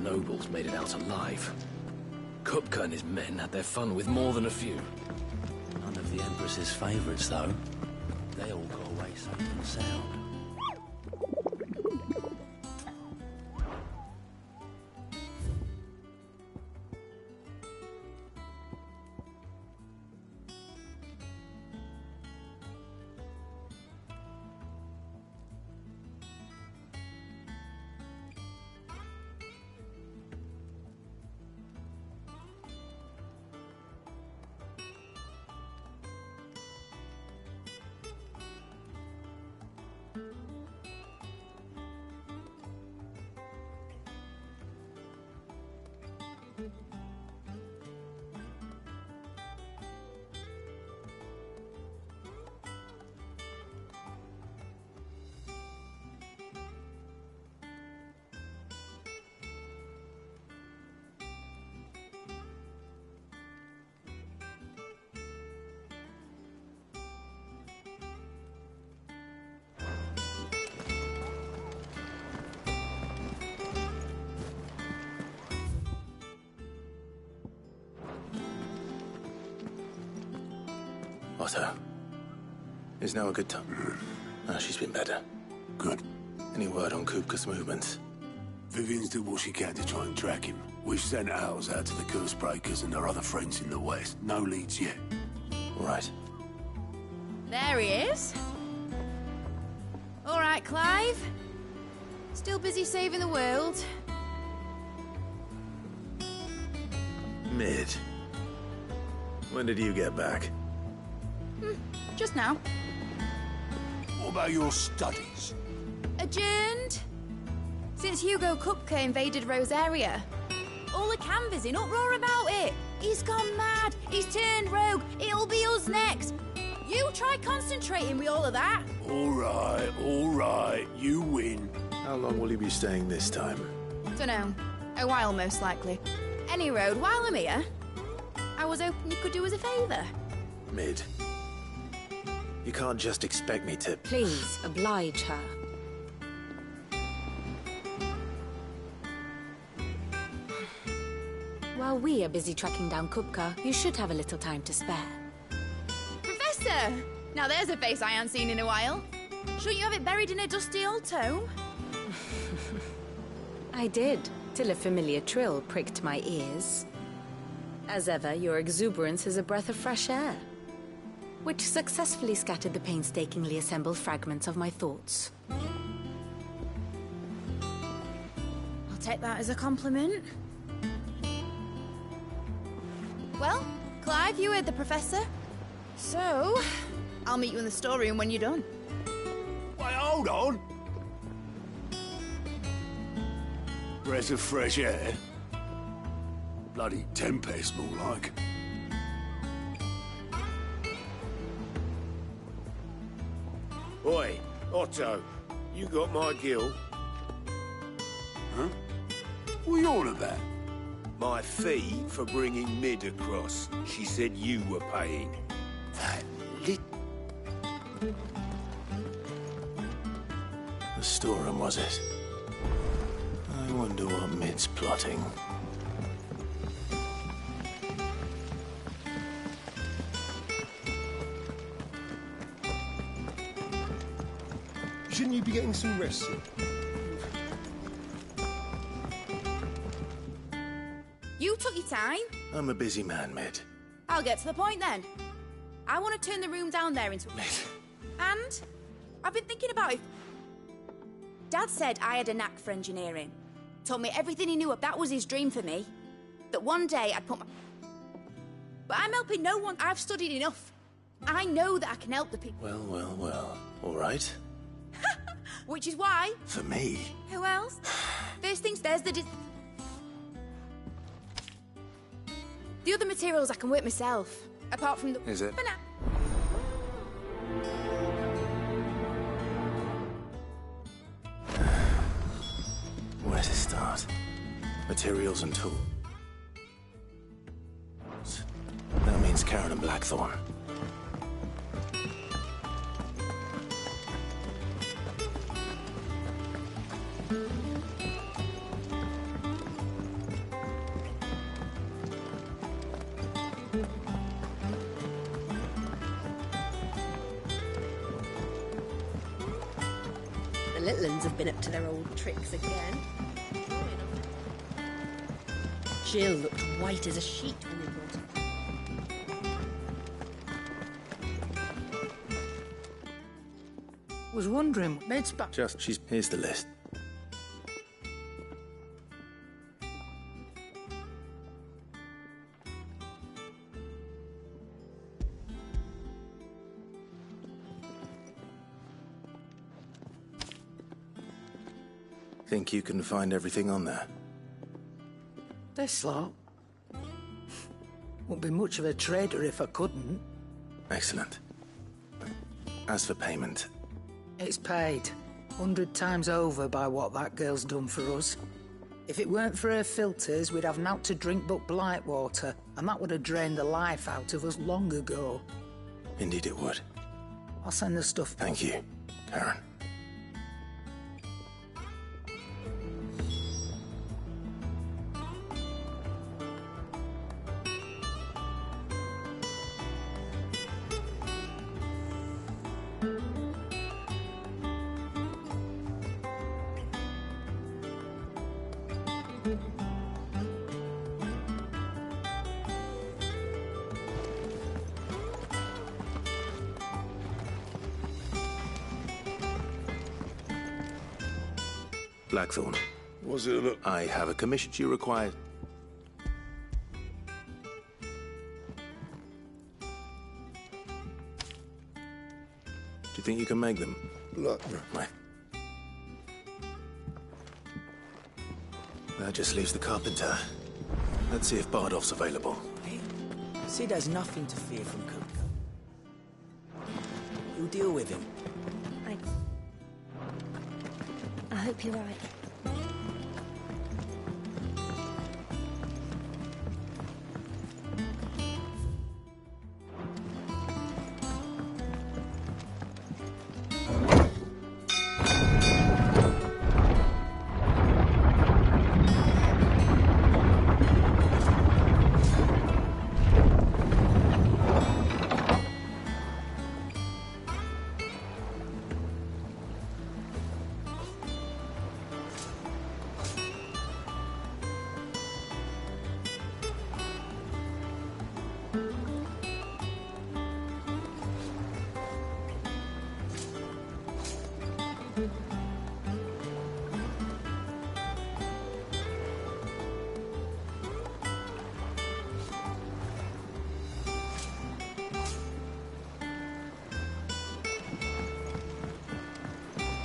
nobles made it out alive. Kupka and his men had their fun with more than a few. None of the Empress's favourites, though. They all got away safe and sound. Otto, is now a good time? She's been better. Good. Any word on Kupka's movements? Vivian's did what she can to try and track him. We've sent ours out to the Cursebreakers and their other friends in the west. No leads yet. Right. There he is. All right, Clive. Still busy saving the world. Mid. When did you get back? Just now. What about your studies? Adjourned. Since Hugo Kupka invaded Rosaria. All the canvass in uproar about it. He's gone mad. He's turned rogue. It'll be us next. You try concentrating with all of that. All right. You win. How long will you be staying this time? Dunno. A while, most likely. Any road, while I'm here, I was hoping you could do us a favour. Mid. You can't just expect me to... Please, oblige her. While we are busy tracking down Kupka, you should have a little time to spare. Professor! Now there's a face I ain't seen in a while. Shouldn't you have it buried in a dusty old tome? I did, till a familiar trill pricked my ears. As ever, your exuberance is a breath of fresh air, which successfully scattered the painstakingly assembled fragments of my thoughts. I'll take that as a compliment. Well, Clive, you heard the professor. So, I'll meet you in the storeroom when you're done. Wait, hold on. Breath of fresh air. Bloody tempest, more like. Oi, Otto, you got my gill? Huh? What are you on about? My fee for bringing Mid across. She said you were paying. That lit... The storeroom, was it? I wonder what Mid's plotting. Shouldn't you be getting some rest soon? You took your time. I'm a busy man, Mid. I'll get to the point then. I want to turn the room down there into... Mid. And I've been thinking about it. Dad said I had a knack for engineering. Told me everything he knew. That was his dream for me. That one day I'd put my... But I'm helping no one. I've studied enough. I know that I can help the people. Well. All right. Which is why... For me? Who else? First things, there's the... The other materials I can work myself. Apart from the... Is it? For now. Where to start? Materials and tools. That means Karen and Blackthorn. little uns have been up to their old tricks again. Jill looked white as a sheet when they brought her. Was wondering what made Spa... Here's the list. Think you can find everything on there? This lot. Wouldn't be much of a trader if I couldn't. Excellent. As for payment, It's paid 100 times over by what that girl's done for us. If it weren't for her filters, we'd have naught to drink but blight water, and that would have drained the life out of us long ago. indeed it would. I'll send the stuff. Thank you, Karen. Blackthorn. Was it a... I have a commission you require. Do you think you can make them? Look, Right. That just leaves the carpenter. Let's see if Bardolph's available. Sid has nothing to fear from Coco. You'll deal with him. I hope you're right.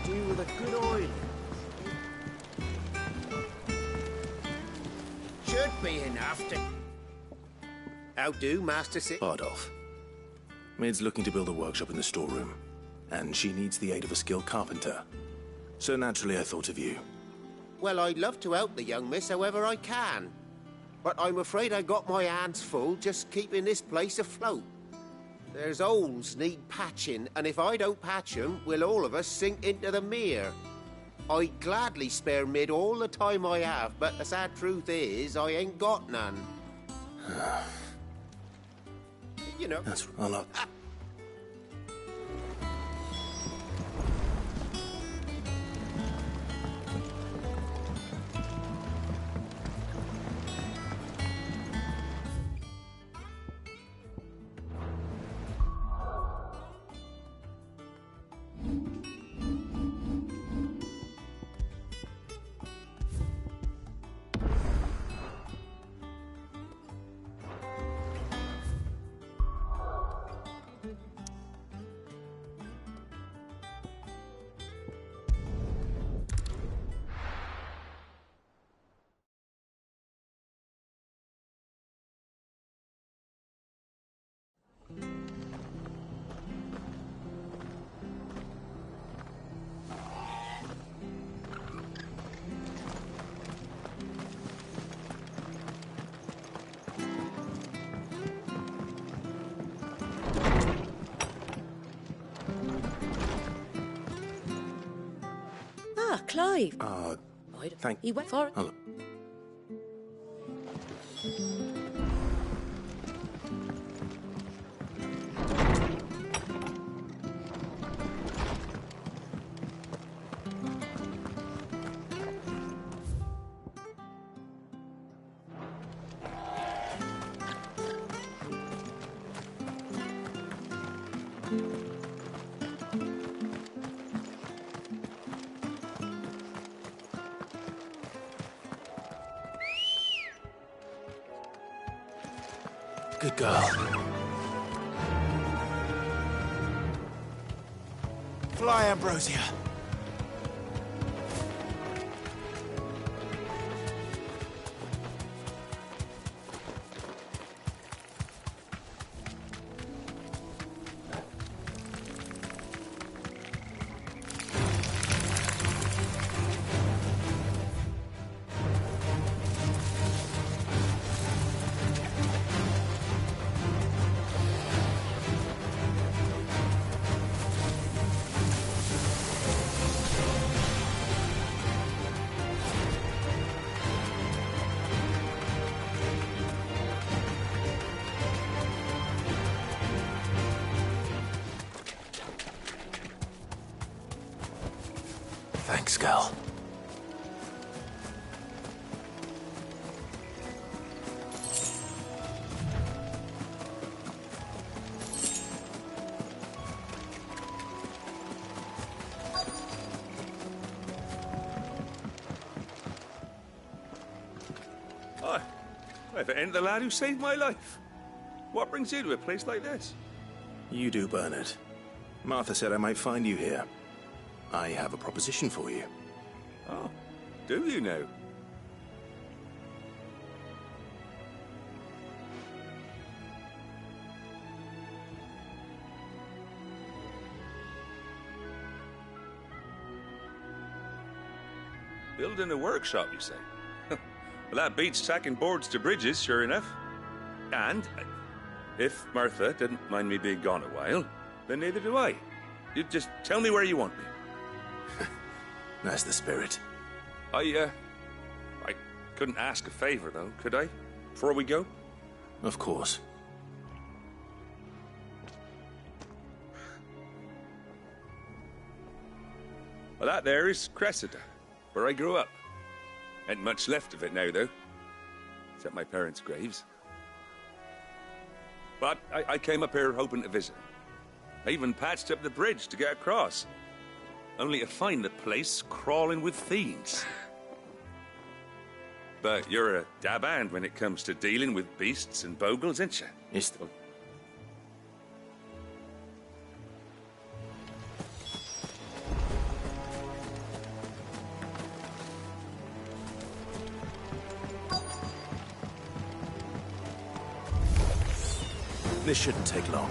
Do with a good oil. should be enough to... How do, Master Sid? Bardolph. Mid's looking to build a workshop in the storeroom, and she needs the aid of a skilled carpenter. So naturally I thought of you. Well, I'd love to help the young miss however I can. But I'm afraid I got my hands full just keeping this place afloat. There's holes need patching, and if I don't patch them, we'll all of us sink into the mere. I'd gladly spare Mid all the time I have, but the sad truth is, I ain't got none. You know... That's... I'll not... Ah, Clive. Thank... He went for it. Hello. Good girl. Fly, Ambrosia. Thanks, girl. Hi. If it ain't the lad who saved my life. What brings you to a place like this? You do, Bernard. Martha said I might find you here. I have a proposition for you. Oh, do you now? Building a workshop, you say? Well, that beats tacking boards to bridges, sure enough. And if Martha didn't mind me being gone a while, then neither do I. You just tell me where you want me. That's the spirit. I couldn't ask a favor, though, could I? Before we go? Of course. Well, that there is Cressida, where I grew up. Ain't much left of it now, though. Except my parents' graves. But I came up here hoping to visit. I even patched up the bridge to get across. Only to find the place crawling with fiends. But you're a dab hand when it comes to dealing with beasts and bogles, ain't you? Yes. This shouldn't take long.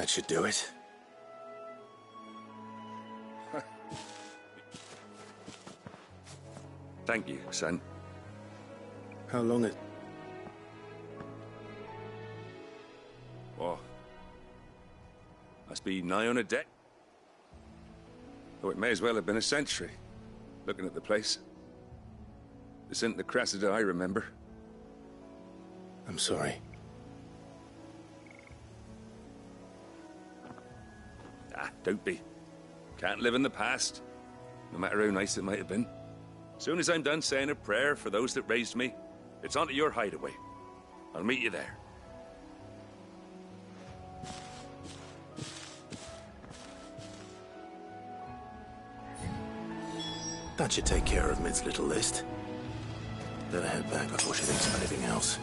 That should do it. Thank you, son. How long it... Oh. Must be nigh on a deck. Though it may as well have been a century, looking at the place. This isn't the Cressida I remember. I'm sorry. Don't be. Can't live in the past, no matter how nice it might have been. Soon as I'm done saying a prayer for those that raised me, it's on to your hideaway. I'll meet you there. That should take care of Mid's little list. Better head back before she thinks of anything else.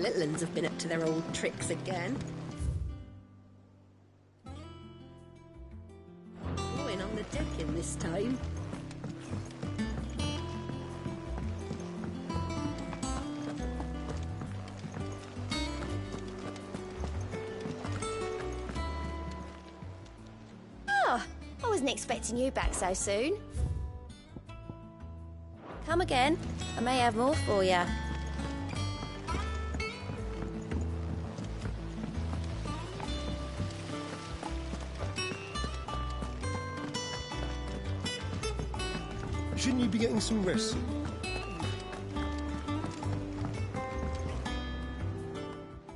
little uns have been up to their old tricks again. Going on the decking this time. Oh, I wasn't expecting you back so soon. Come again. I may have more for you. Shouldn't you be getting some rest?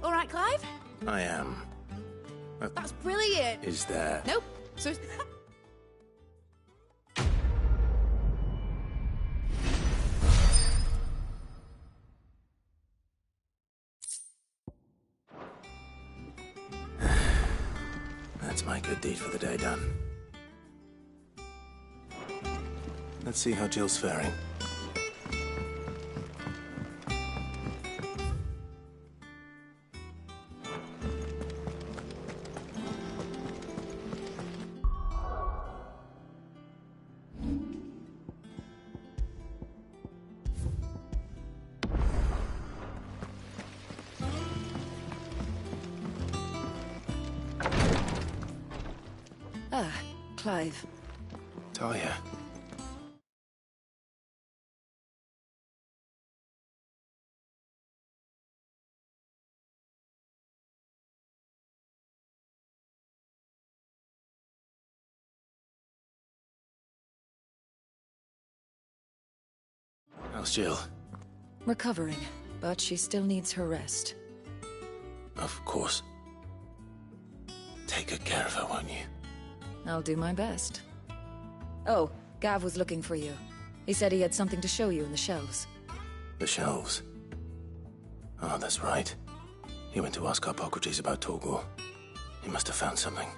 All right, Clive? I am. That's brilliant. Is there? Nope. So... That's my good deed for the day done. Let's see how Jill's faring. Ah, Clive. Talia. How's Jill? Recovering, but she still needs her rest. Of course. Take good care of her, won't you? I'll do my best. Oh, Gav was looking for you. He said he had something to show you in the shelves. The shelves. Oh, that's right. He went to ask Harpocrates about Torgor. He must have found something.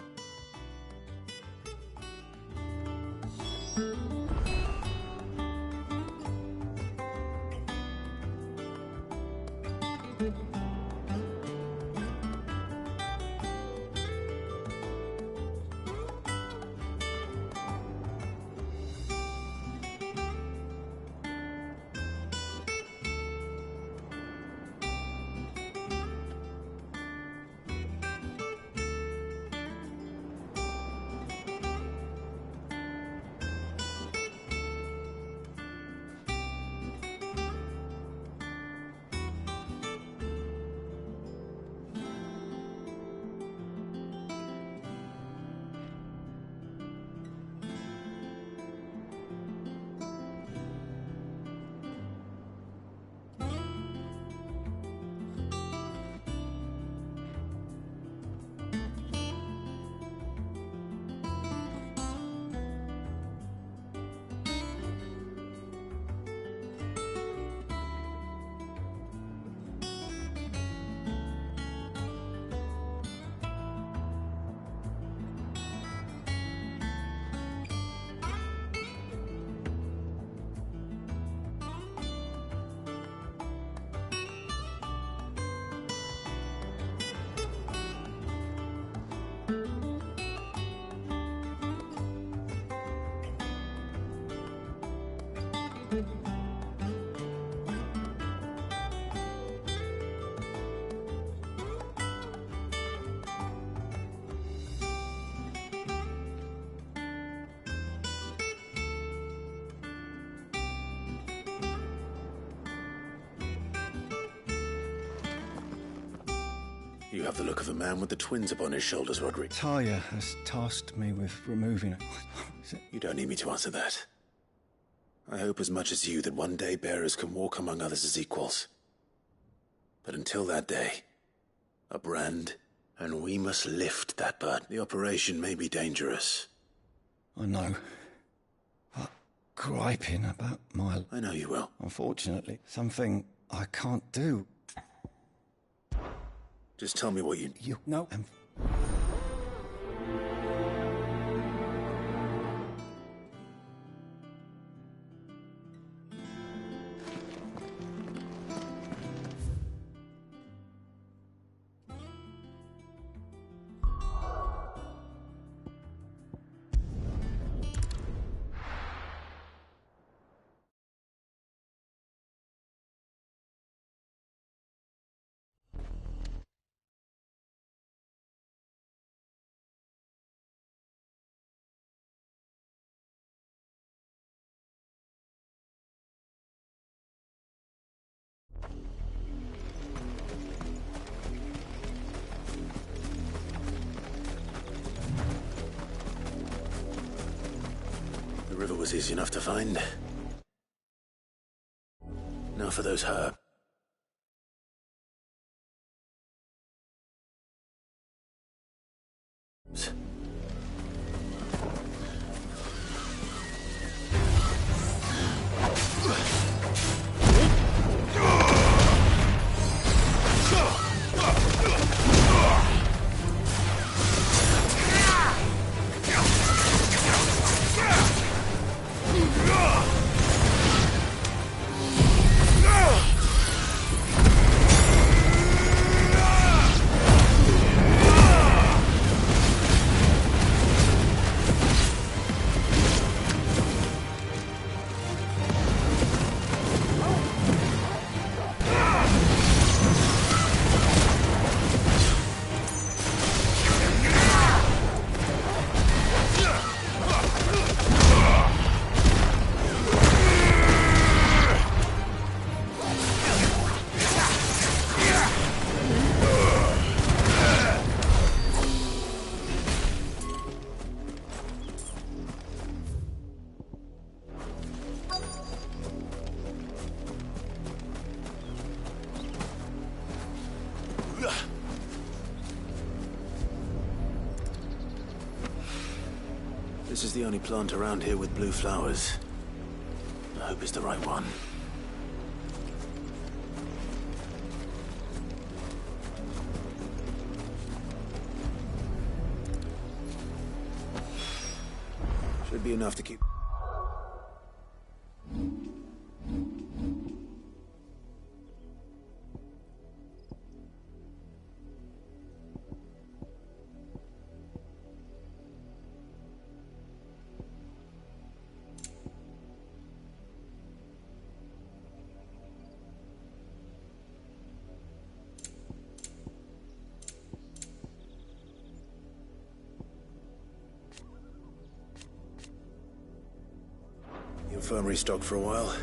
You have the look of a man with the twins upon his shoulders, Roderick. Talia has tasked me with removing it. You don't need me to answer that. I hope as much as you that one day bearers can walk among others as equals. But until that day, a brand, and we must lift that burden. The operation may be dangerous. I know. But griping about my... I know you will. Unfortunately, something I can't do. Just tell me what you... You know... river was easy enough to find. Now for those herbs. This is the only plant around here with blue flowers. I hope it's the right one. Should be enough to keep... Infirmary stocked for a while.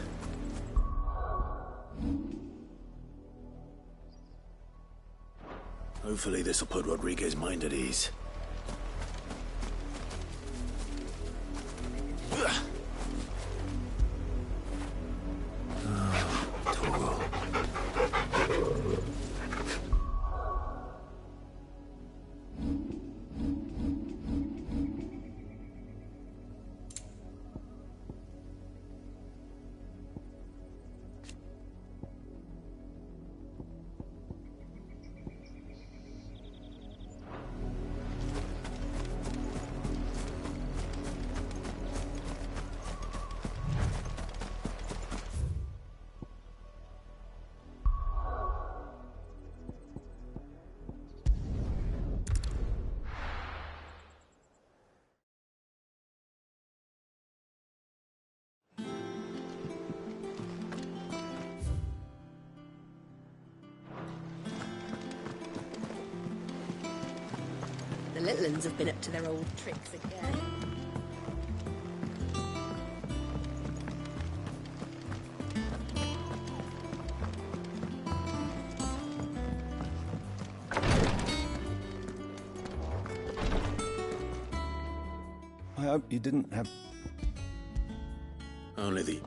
Hopefully this'll put Rodriguez's mind at ease. The little ones have been up to their old tricks again. I hope you didn't have... Only the...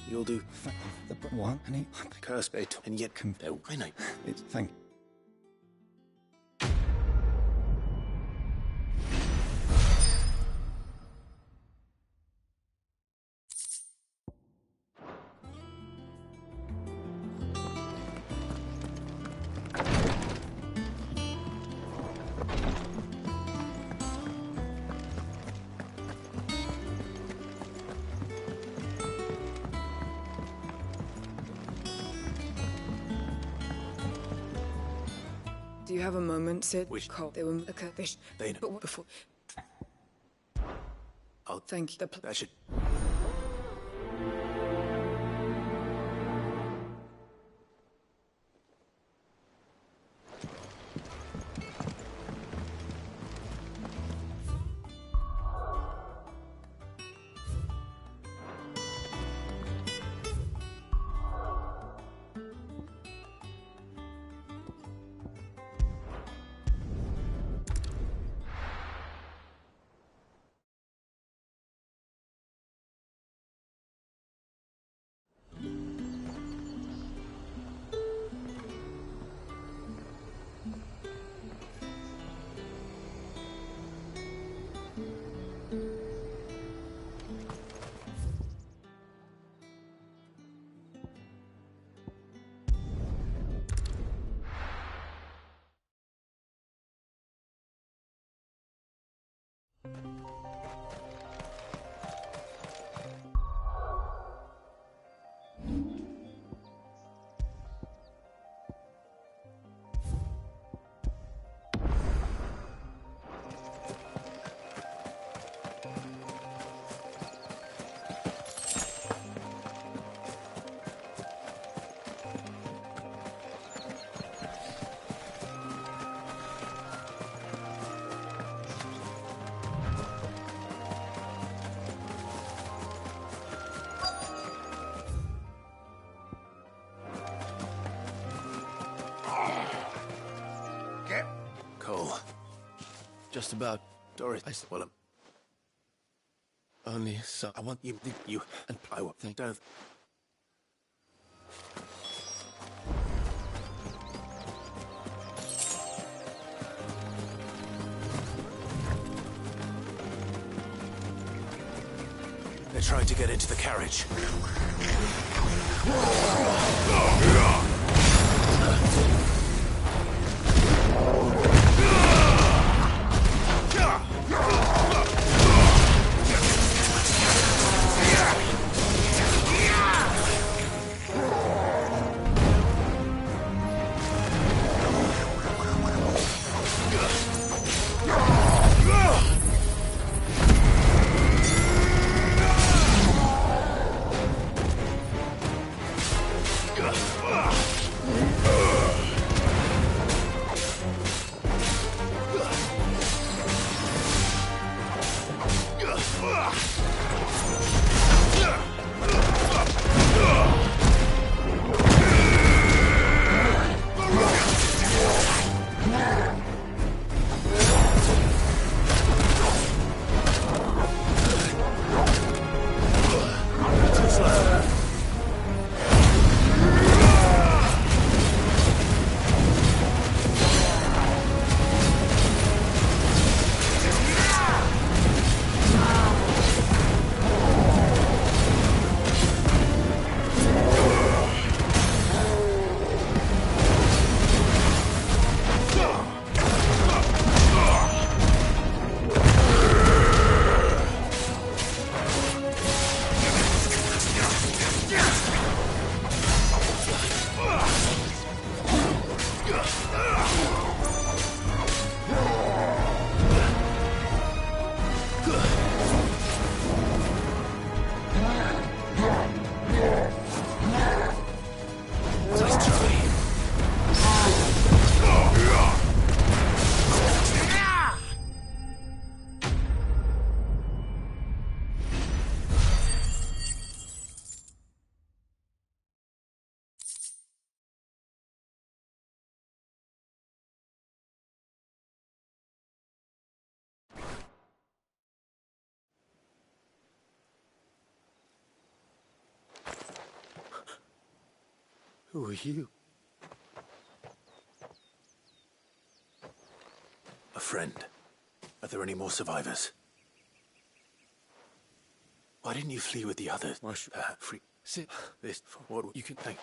You'll do... The one, and he... Curse bait, and yet... I know. It's... Thank... Do you have a moment, Sid? Which? Cole. They were okay. They know. But before. I'll... Thank you. That should... just about. Doris, well, only so. I want you, and I will think. Don't. They're trying to get into the carriage. Who are you? A friend. Are there any more survivors? Why didn't you flee with the others? Free. Sit. This. For what? You can. Thank.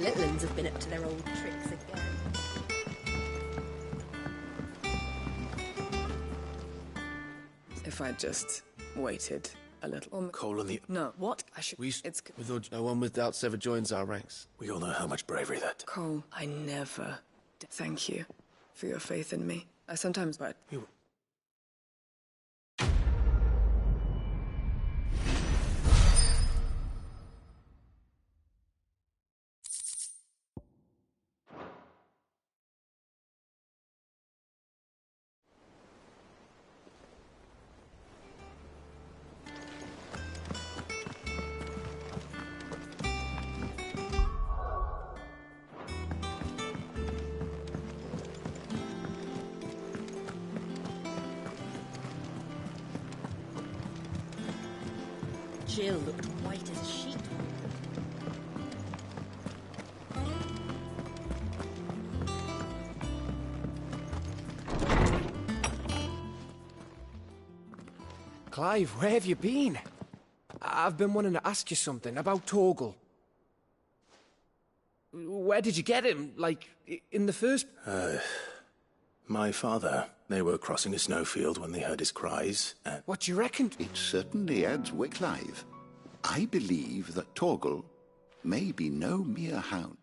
Litlands have been up to their old tricks again. If I just waited a little. Cole and the... No. What? I should... We thought no one with doubts ever joins our ranks. We all know how much bravery that... Cole, I never... Thank you for your faith in me. I sometimes... But... You... Jill looked white as a sheet. Clive, where have you been? I've been wanting to ask you something about Torgal. Where did you get him? Like, in the first... My father. They were crossing a snowfield when they heard his cries, and... What do you reckon? It certainly adds weight, Clive. I believe that Torgal may be no mere hound.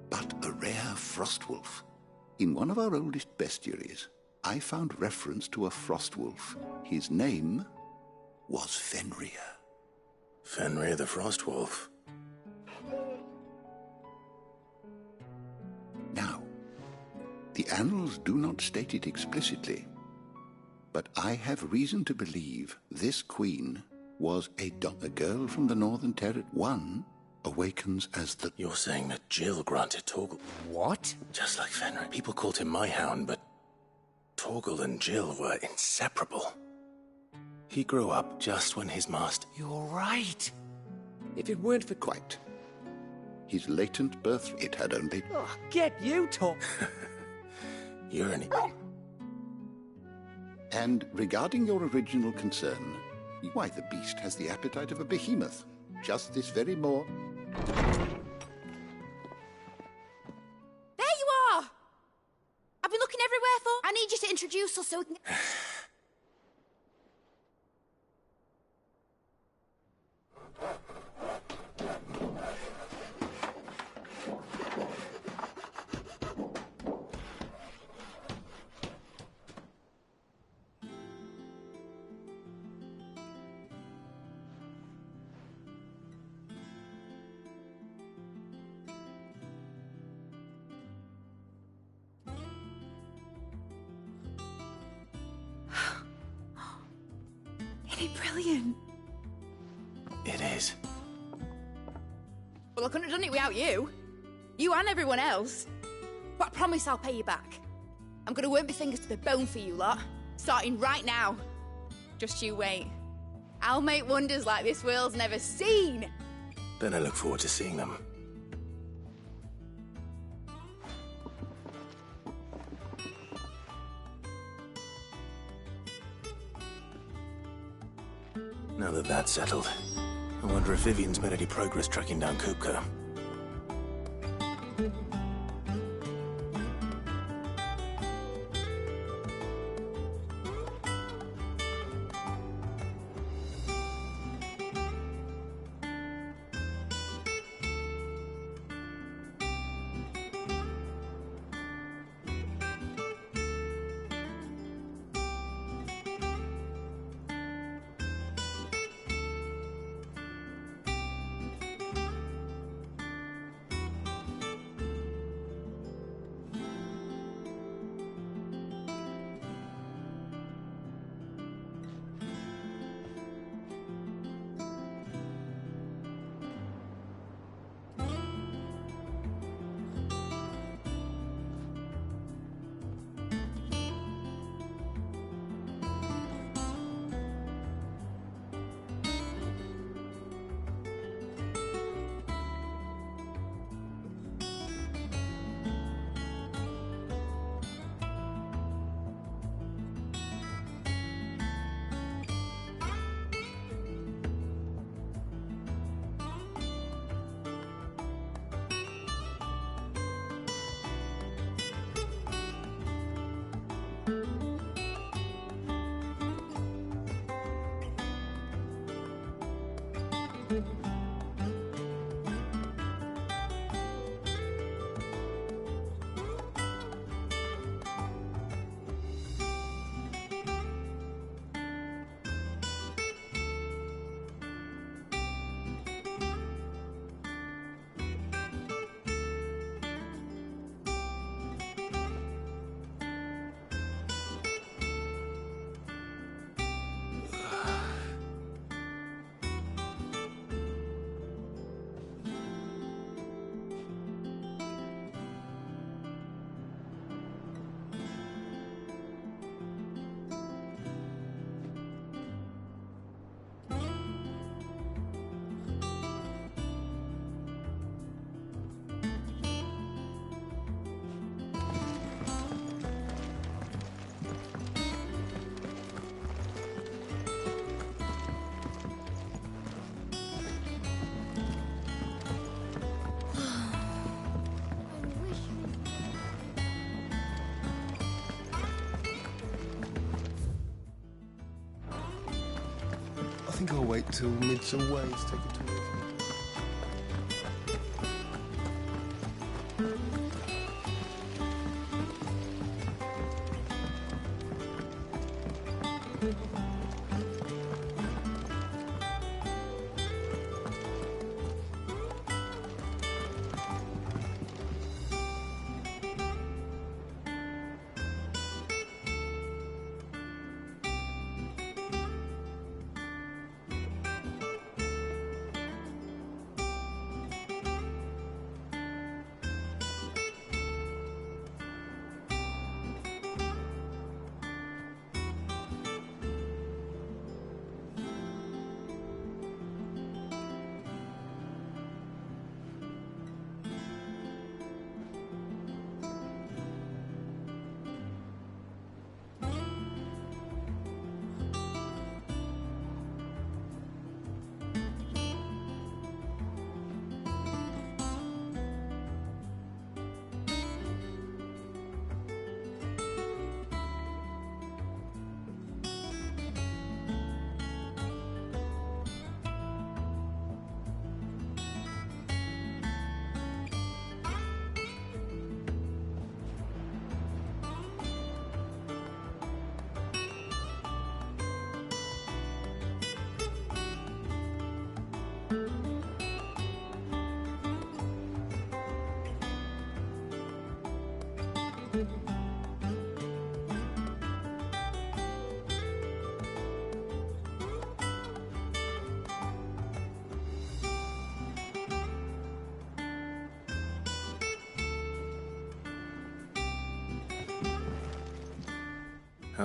But a rare frostwolf. In one of our oldest bestiaries, I found reference to a frostwolf. His name was Fenrir. Fenrir the Frostwolf. Now, the annals do not state it explicitly, but I have reason to believe this queen was a girl from the Northern Terrace. One awakens as the... You're saying that Jill granted Torgal... What? Just like Fenrir. People called him my hound, but Torgal and Jill were inseparable. He grew up just when his master... You're right. If it weren't for... Quite. His latent birth, it had only... Oh, get you, Tom. You're an... And regarding your original concern, why, the beast has the appetite of a behemoth. Just this very more... There you are! I've been looking everywhere for... I need you to introduce us so we can... Isn't it brilliant? It is. Well, I couldn't have done it without you. You and everyone else. But I promise I'll pay you back. I'm gonna work my fingers to the bone for you lot, starting right now. Just you wait. I'll make wonders like this world's never seen. Then I look forward to seeing them. Now that that's settled, I wonder if Vivian's made any progress tracking down Kupka. I think I'll wait till Midsome Way to take a tour of it.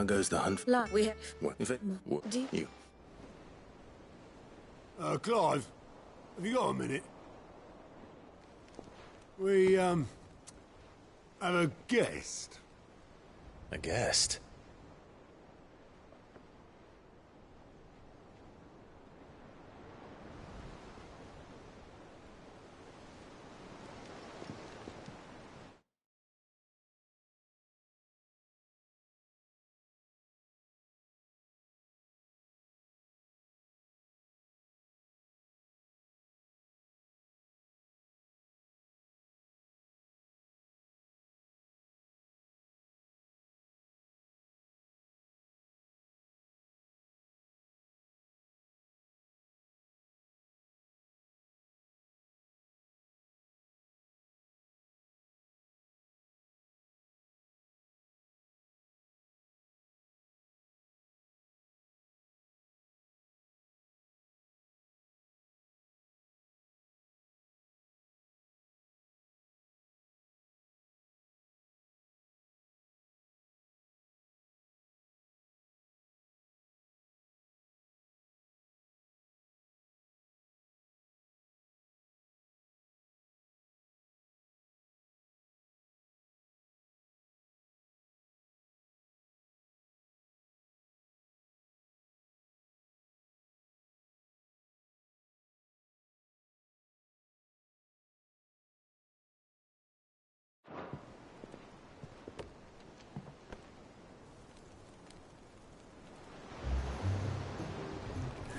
How goes the hunt? We have... What? If it... What? Do you... You. Clive, have you got a minute? We, have a guest. A guest?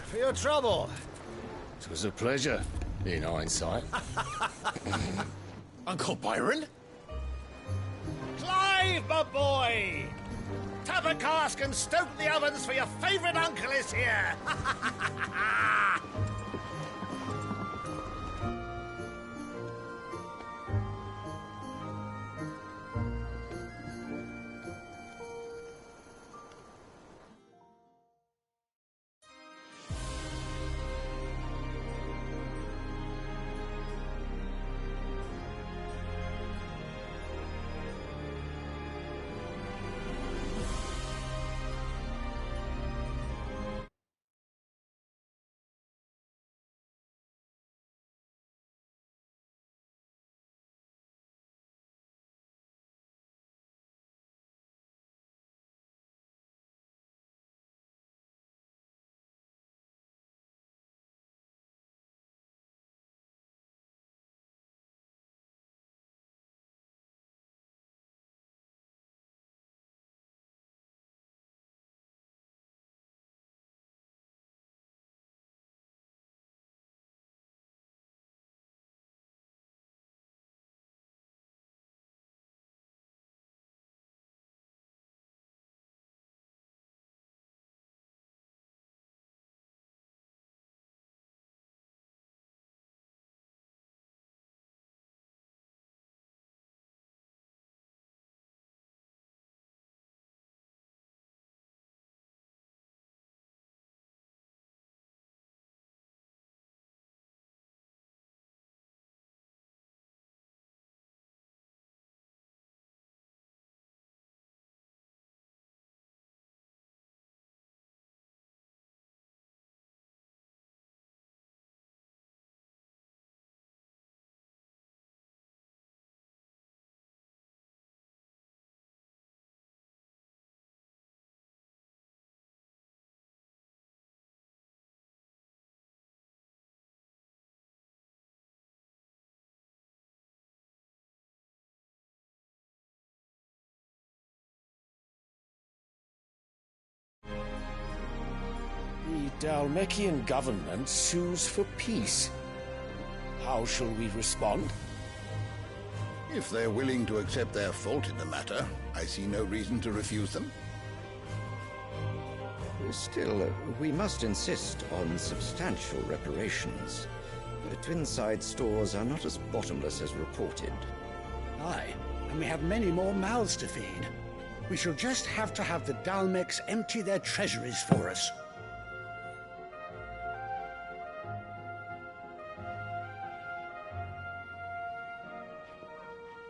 For your trouble. It was a pleasure, in hindsight. Uncle Byron? Clive, my boy! Tap a cask and stoke the ovens, for your favourite uncle is here! The Dalmekian government sues for peace. How shall we respond? If they're willing to accept their fault in the matter, I see no reason to refuse them. Still, we must insist on substantial reparations. The Twinside stores are not as bottomless as reported. Aye, and we have many more mouths to feed. We shall just have to have the Dalmecs empty their treasuries for us.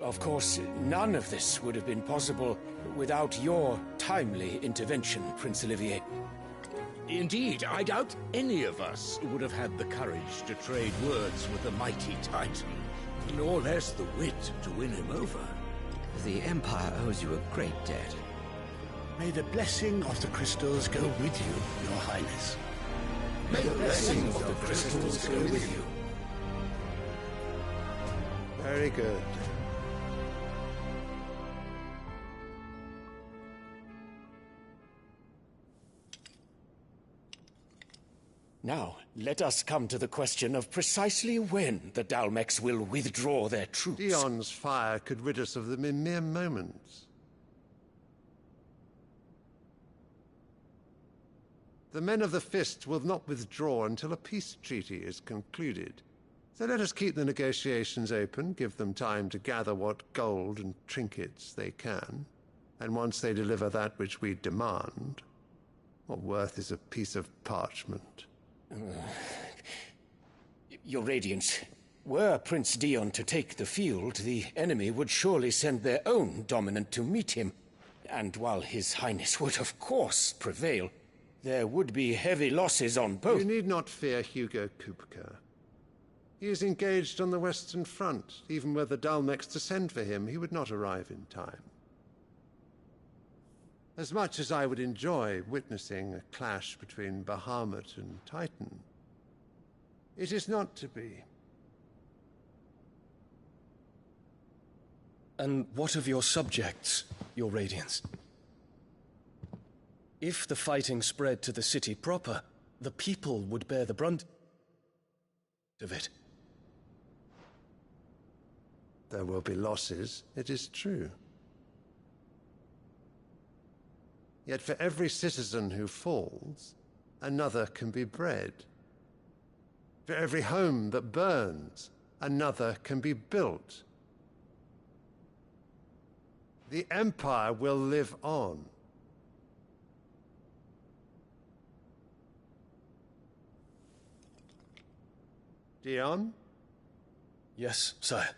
Of course, none of this would have been possible without your timely intervention, Prince Olivier. Indeed, I doubt any of us would have had the courage to trade words with the mighty Titan, nor less the wit to win him over. The Empire owes you a great debt. May the blessing of the crystals go with you, Your Highness. May the blessing of the crystals go with you. Very good. Now, let us come to the question of precisely when the Dalmex will withdraw their troops. Dion's fire could rid us of them in mere moments. The men of the Fist will not withdraw until a peace treaty is concluded. So let us keep the negotiations open, give them time to gather what gold and trinkets they can, and once they deliver that which we demand, what worth is a piece of parchment? Your Radiance, were Prince Dion to take the field, the enemy would surely send their own dominant to meet him. And while His Highness would of course prevail, there would be heavy losses on both. You need not fear Hugo Kupka. He is engaged on the Western Front. Even were the Dalmex to send for him, he would not arrive in time. As much as I would enjoy witnessing a clash between Bahamut and Titan, it is not to be. And what of your subjects, Your Radiance? If the fighting spread to the city proper, the people would bear the brunt of it. There will be losses, it is true. Yet for every citizen who falls, another can be bred. For every home that burns, another can be built. The Empire will live on. Dion? Yes, sire.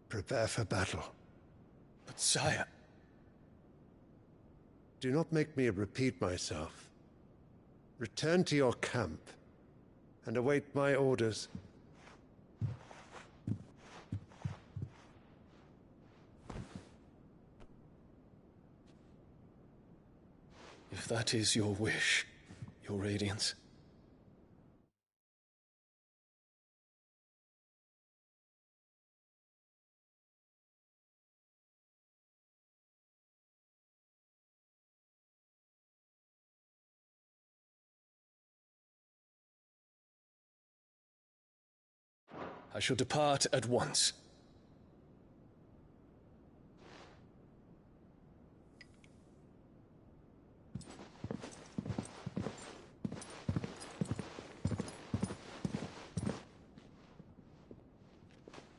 Prepare for battle. But sire... Do not make me repeat myself. Return to your camp and await my orders. If that is your wish, Your Radiance. I shall depart at once.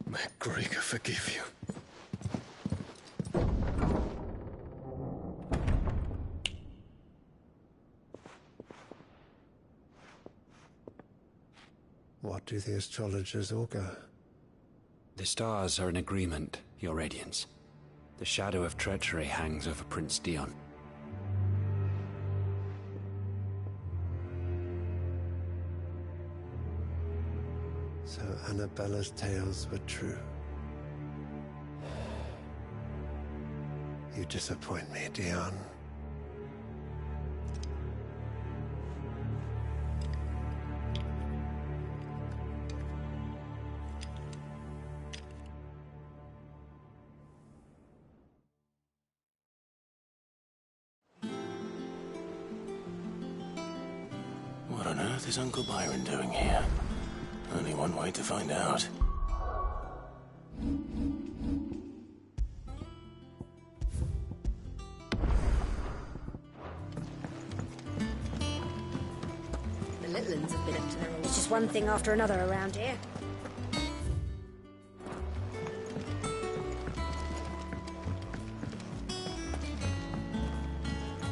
May Greagor forgive you. What do the astrologers augur? The stars are in agreement, Your Radiance. The shadow of treachery hangs over Prince Dion. So Annabella's tales were true. You disappoint me, Dion. What on earth is Uncle Byron doing here? Only one way to find out. The Litlins have been up to their old... It's just one thing after another around here.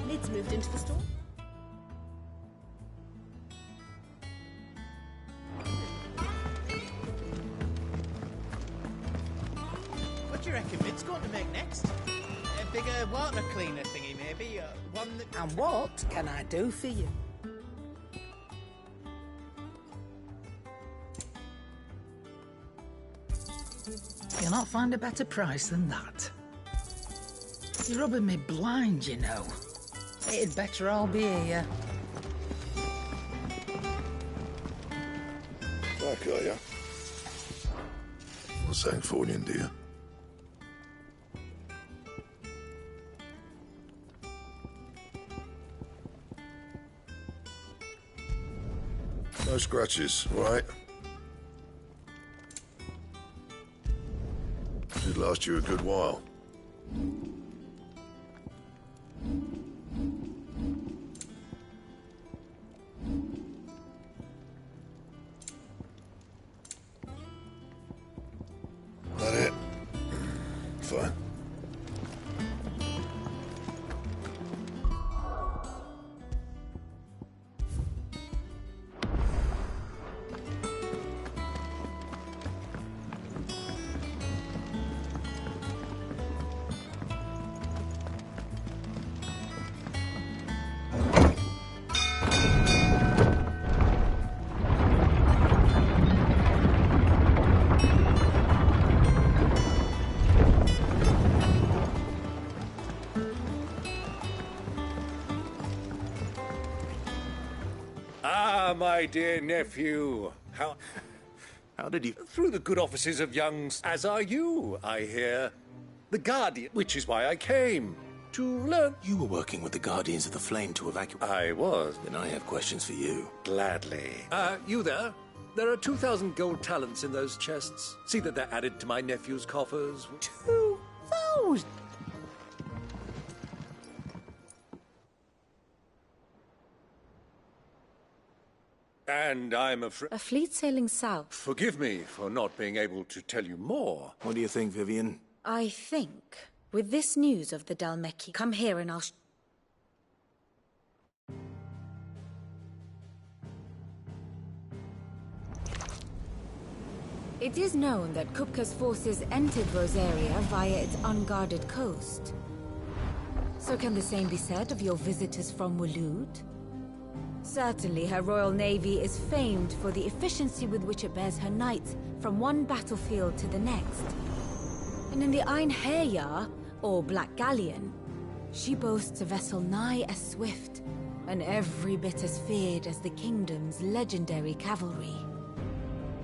Lid's moved into the store. What do you reckon Lid's going to make next? A bigger water cleaner thingy, maybe? One that... And what can I do for you? You'll not find a better price than that. You're rubbing me blind, you know. It'd better all be here. Back, are ya? What's that for you, dear? No scratches, right? Should last you a good while. That it? Fine. Ah, my dear nephew. How did you... Through the good offices of young... As are you, I hear. The Guardian, which is why I came. To learn... You were working with the Guardians of the Flame to evacuate... I was. Then I have questions for you. Gladly. You there? There are 2,000 gold talents in those chests. See that they're added to my nephew's coffers. 2,000? And I'm afraid... A fleet sailing south. Forgive me for not being able to tell you more. What do you think, Vivian? I think, with this news of the Dhalmekian, come here and I'll... It is known that Kupka's forces entered Rosaria via its unguarded coast. So can the same be said of your visitors from Waloed? Certainly, her Royal Navy is famed for the efficiency with which it bears her knights from one battlefield to the next. And in the Einherjar, or Black Galleon, she boasts a vessel nigh as swift, and every bit as feared as the Kingdom's legendary cavalry.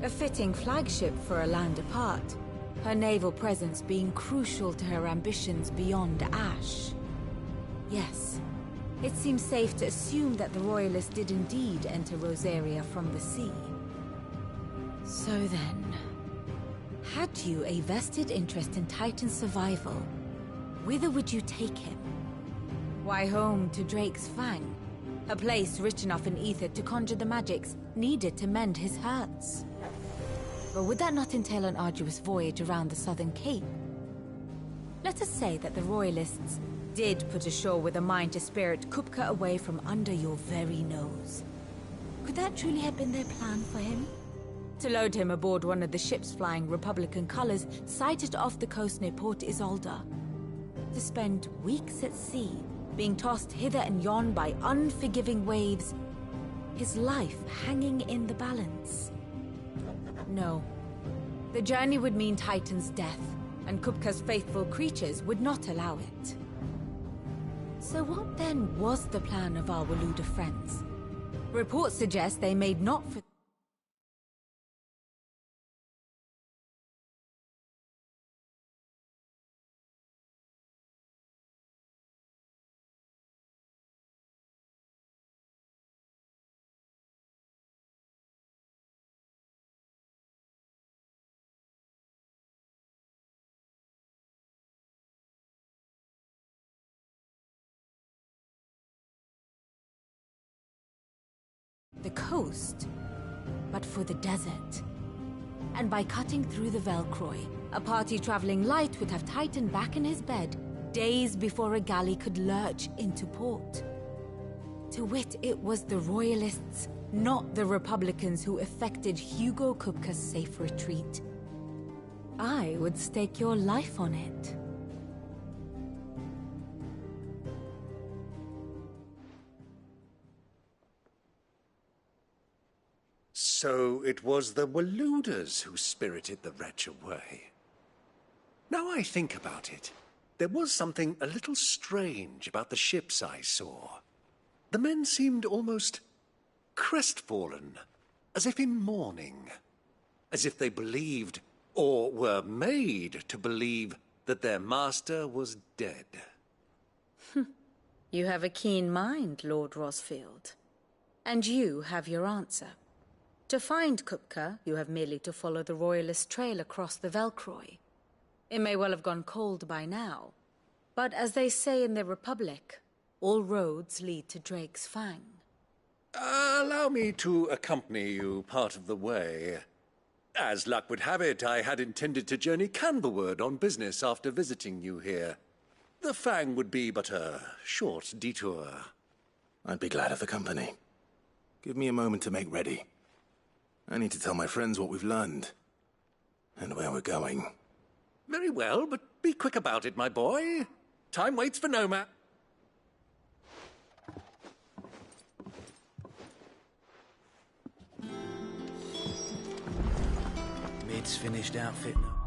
A fitting flagship for a land apart, her naval presence being crucial to her ambitions beyond Ash. Yes, it seems safe to assume that the Royalists did indeed enter Rosaria from the sea. So then, had you a vested interest in Titan's survival, whither would you take him? Why, home to Drake's Fang, a place rich enough in ether to conjure the magics needed to mend his hurts. But would that not entail an arduous voyage around the Southern Cape? Let us say that the Royalists did put ashore with a mind to spirit Kupka away from under your very nose. Could that truly have been their plan for him? To load him aboard one of the ships flying Republican colors sighted off the coast near Port Isolde. To spend weeks at sea, being tossed hither and yon by unforgiving waves, his life hanging in the balance. No. The journey would mean Titan's death, and Kupka's faithful creatures would not allow it. So what then was the plan of our Waloed friends? Reports suggest they made not for... the coast, but for the desert. And by cutting through the Velcroy, a party traveling light would have Titan back in his bed days before a galley could lurch into port. To wit, it was the Royalists, not the Republicans, who effected Hugo Kupka's safe retreat. I would stake your life on it. So it was the Waluders who spirited the wretch away. Now I think about it, there was something a little strange about the ships I saw. The men seemed almost crestfallen, as if in mourning, as if they believed, or were made to believe, that their master was dead. You have a keen mind, Lord Rosfield. And you have your answer. To find Kupka, you have merely to follow the Royalist trail across the Velcroy. It may well have gone cold by now, but as they say in the Republic, all roads lead to Drake's Fang. Allow me to accompany you part of the way. As luck would have it, I had intended to journey Canberward on business after visiting you here. The Fang would be but a short detour. I'd be glad of the company. Give me a moment to make ready. I need to tell my friends what we've learned, and where we're going. Very well, but be quick about it, my boy. Time waits for no man. Mid's finished outfitting up.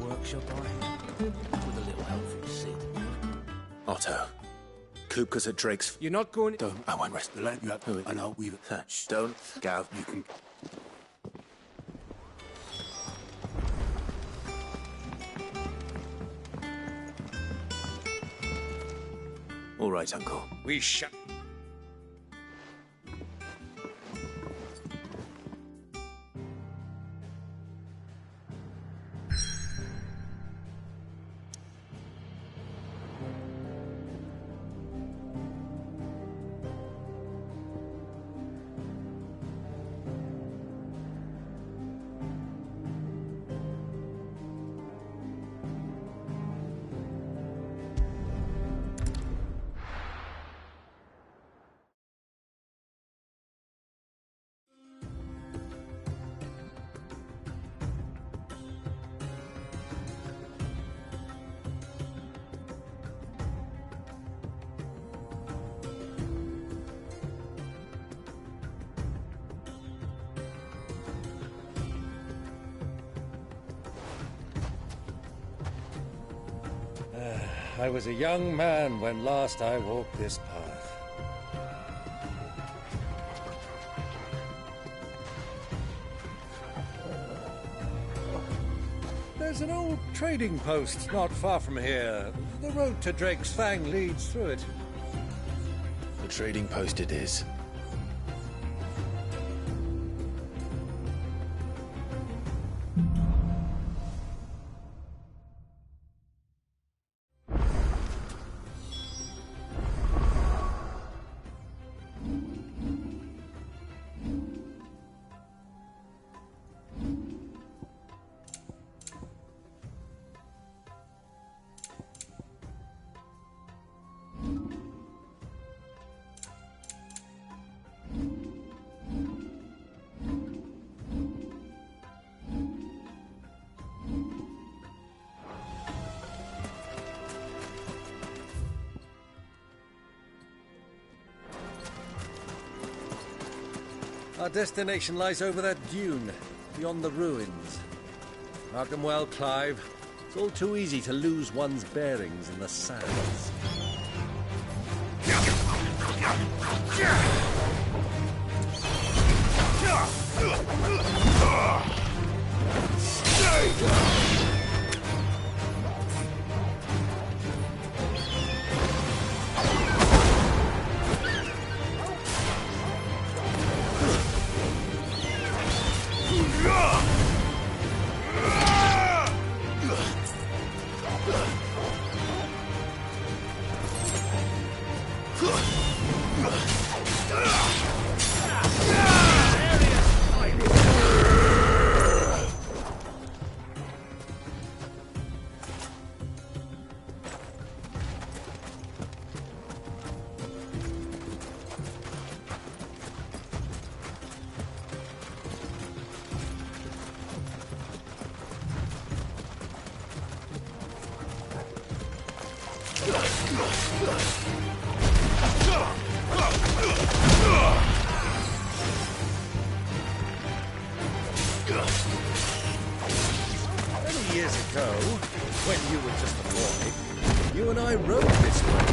Workshop I have, with a little help from Sid. Otto, Kupka's at Drake's... You're not going... Don't... I won't rest. The land you have, and I'll weave it. Shh, don't, Gav. You can... All right, Uncle. We shall... I was a young man when last I walked this path. There's an old trading post not far from here. The road to Drake's Fang leads through it. The trading post it is. Our destination lies over that dune, beyond the ruins. Mark them well, Clive. It's all too easy to lose one's bearings in the sands. Many years ago, when you were just a boy, you and I rode this way,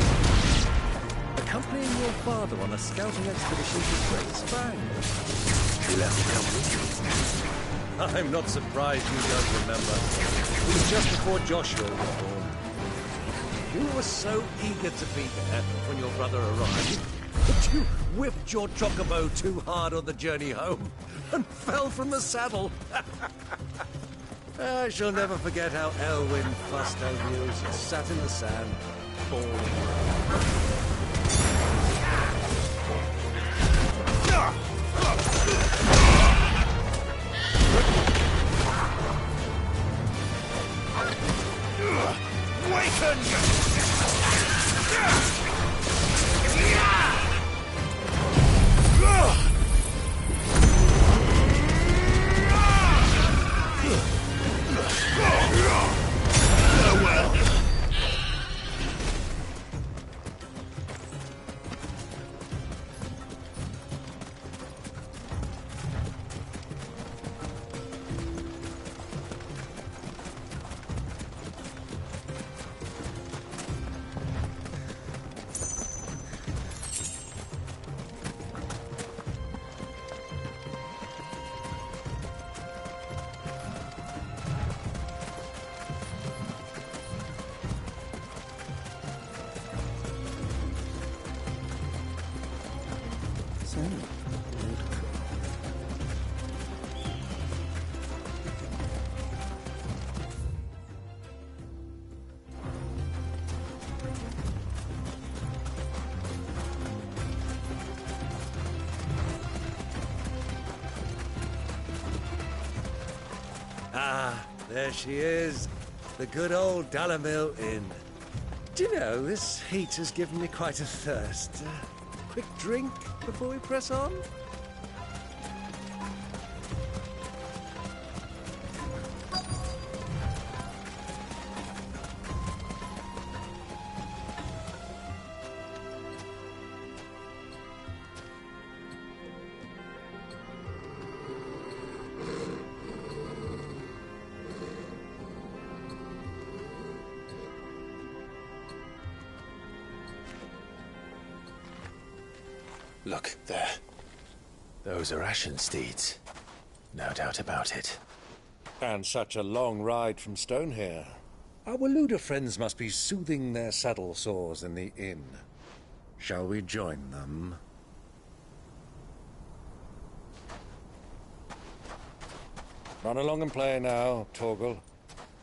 accompanying your father on a scouting expedition to Great Spang. He left the company. I'm not surprised you don't remember. It was just before Joshua was born. You were so eager to be there when your brother arrived that you whipped your chocobo too hard on the journey home and fell from the saddle. I shall never forget how Elwyn fussed over you as you sat in the sand, bawling. Ah, there she is. The good old Dalamil Inn. Do you know, this heat has given me quite a thirst. Quick drink before we press on? Look, there. Those are Ashen steeds. No doubt about it. And such a long ride from Stonehair. Our Waluda friends must be soothing their saddle sores in the inn. Shall we join them? Run along and play now, Torgal.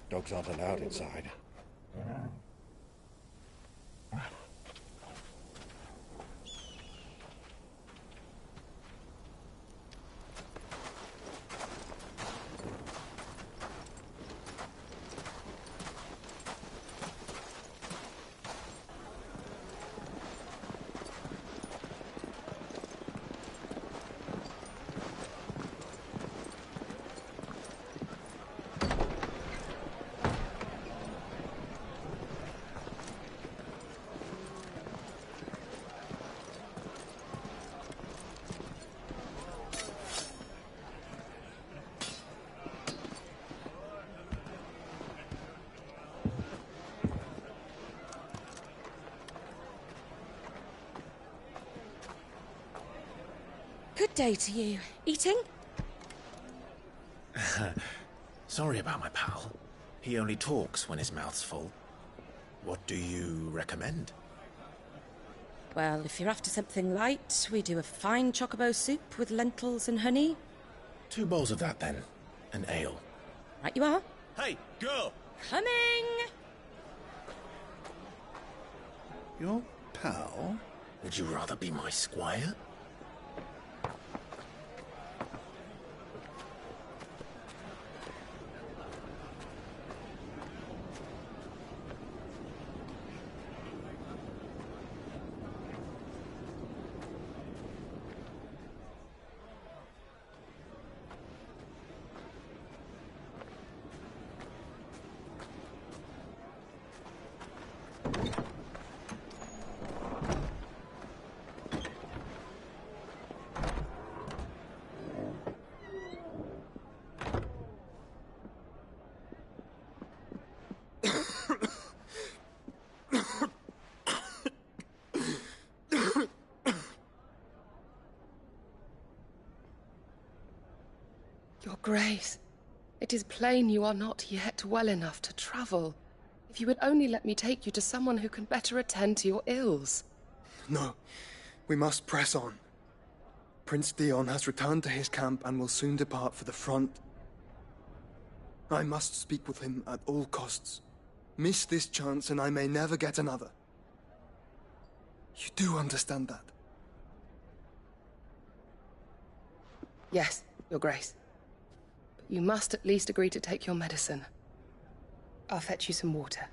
Dogs aren't allowed inside. day to you. Eating? Sorry about my pal. He only talks when his mouth's full. What do you recommend? Well, if you're after something light, we do a fine chocobo soup with lentils and honey. 2 bowls of that, then. An ale. Right you are. Hey, girl! Coming! Your pal? Would you rather be my squire? Your Grace, it is plain you are not yet well enough to travel. If you would only let me take you to someone who can better attend to your ills. No, we must press on. Prince Dion has returned to his camp and will soon depart for the front. I must speak with him at all costs. Miss this chance and I may never get another. You do understand that? Yes, Your Grace. But you must at least agree to take your medicine. I'll fetch you some water.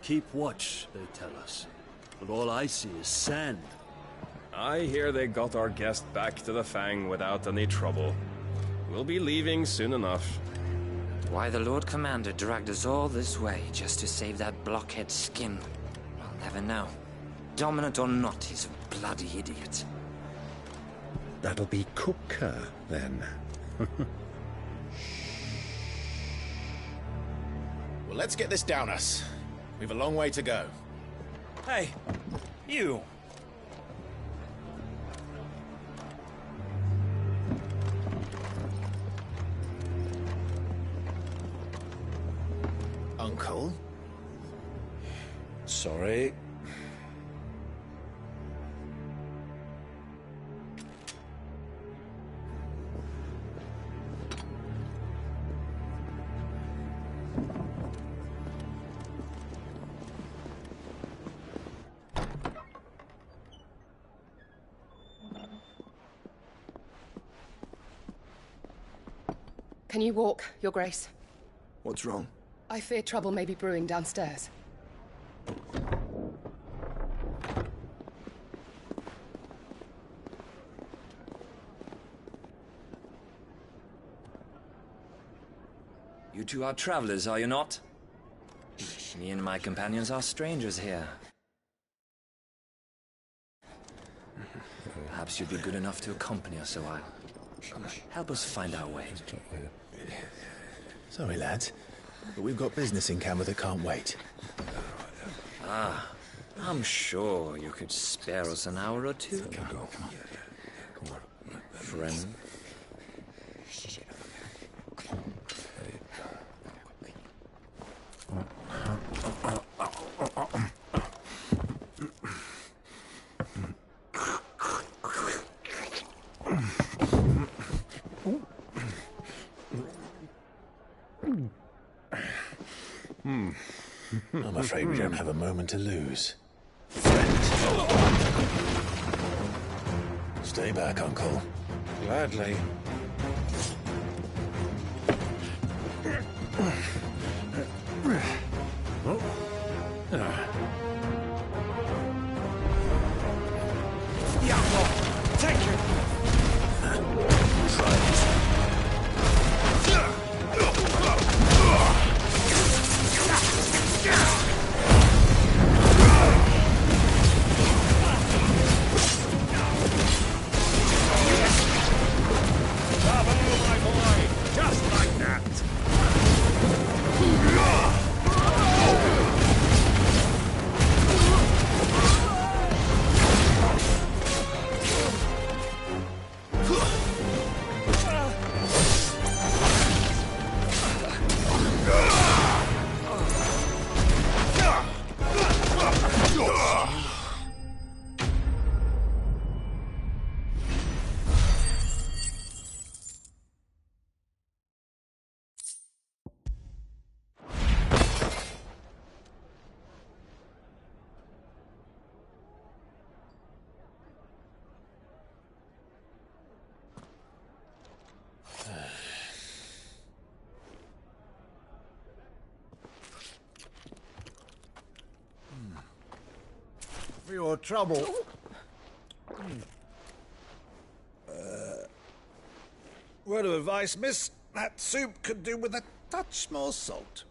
Keep watch, they tell us. But all I see is sand. I hear they got our guest back to the Fang without any trouble. We'll be leaving soon enough. Why the Lord Commander dragged us all this way just to save that blockhead's skin, I'll never know. Dominant or not, he's a bloody idiot. That'll be Cooker, then. Well, let's get this down us. We've a long way to go. Hey, you! Uncle? Sorry. Can you walk, Your Grace? What's wrong? I fear trouble may be brewing downstairs. You two are travelers, are you not? Me and my companions are strangers here. Perhaps you'd be good enough to accompany us a while. Help us find our way. Sorry, lads, but we've got business in camera that can't wait. Ah, I'm sure you could spare us an hour or two. Come on. Friend. I'm afraid we don't have a moment to lose. Friend. Stay back, Uncle. Gladly. Take it! Try it. Bravo, my boy! Just like that! For your trouble. Word of advice, miss. That soup could do with a touch more salt.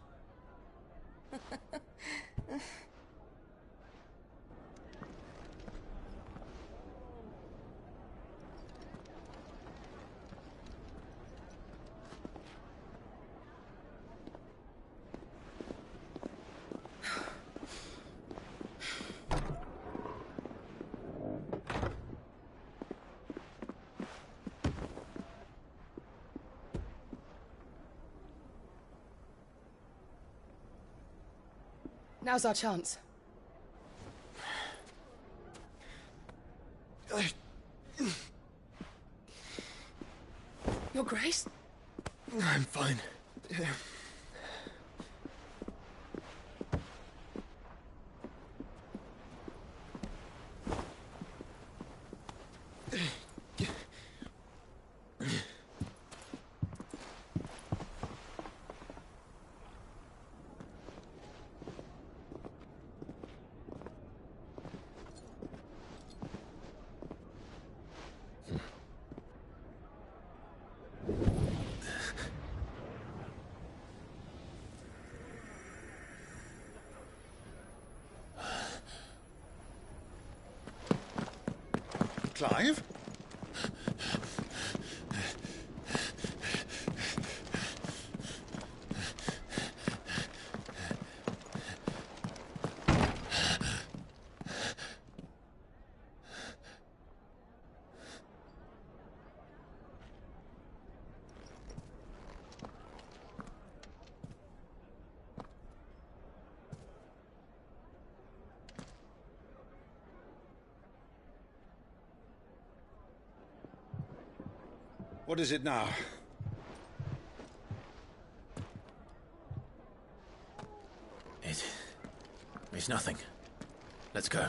Now's our chance. Your Grace? I'm fine. Clive? What is it now? It's nothing. Let's go.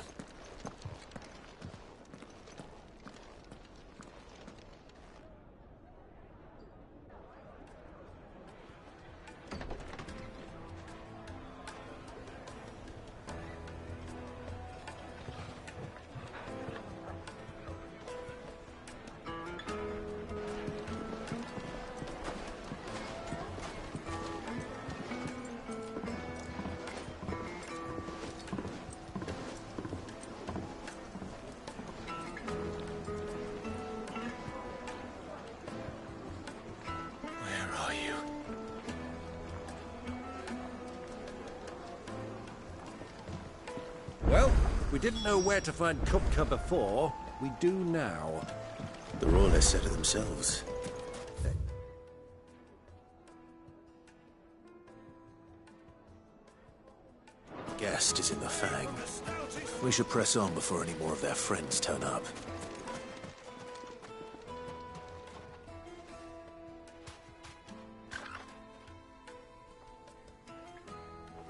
Well, we didn't know where to find Kupka before. We do now. The Royalists said it themselves. Guest is in the Fang. We should press on before any more of their friends turn up.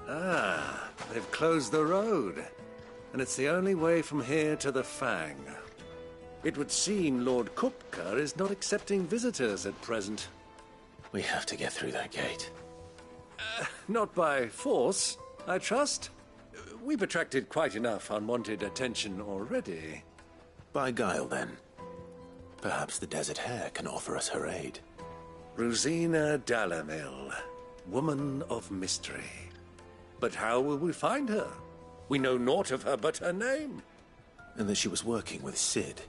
Ah, they've closed the road. and it's the only way from here to the Fang. It would seem Lord Kupka is not accepting visitors at present. We have to get through that gate. Not by force, I trust. We've attracted quite enough unwanted attention already. By guile, then. Perhaps the Desert Hare can offer us her aid. Rosina Dalamil, woman of mystery. But how will we find her? We know naught of her but her name. And that she was working with Cid.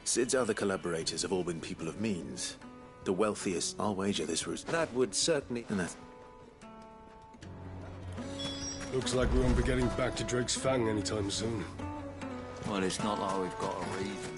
Cid's other collaborators have all been people of means. The wealthiest, I'll wager this was... That would certainly... And that... Looks like we won't be getting back to Drake's Fang anytime soon. Well, it's not like we've got a reason.